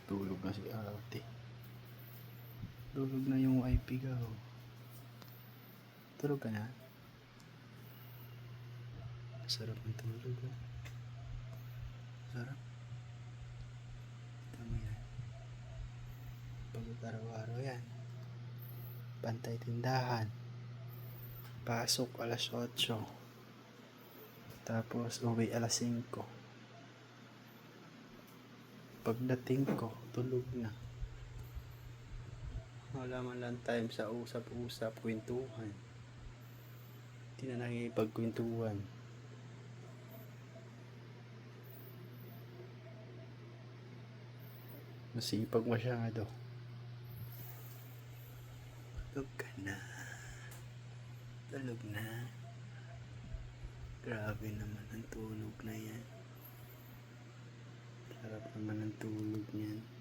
Tulog na si ate. Tulog na yung IP ko. Tulog ka na? Sarap ng tulog. Sarap. Tama yan. Pagod araw-araw yan. Pantay tindahan. Pasok alas 8. Tapos uwi alas 5. Pagdating ko, tulog na. Wala man lang time sa usap-usap, kwentuhan. Hindi na nakikipagkwentuhan. Masipag masyado. Tulog ka na. Tulog na. Grabe naman ang tulog na yan. Sarap naman ang tulog niyan.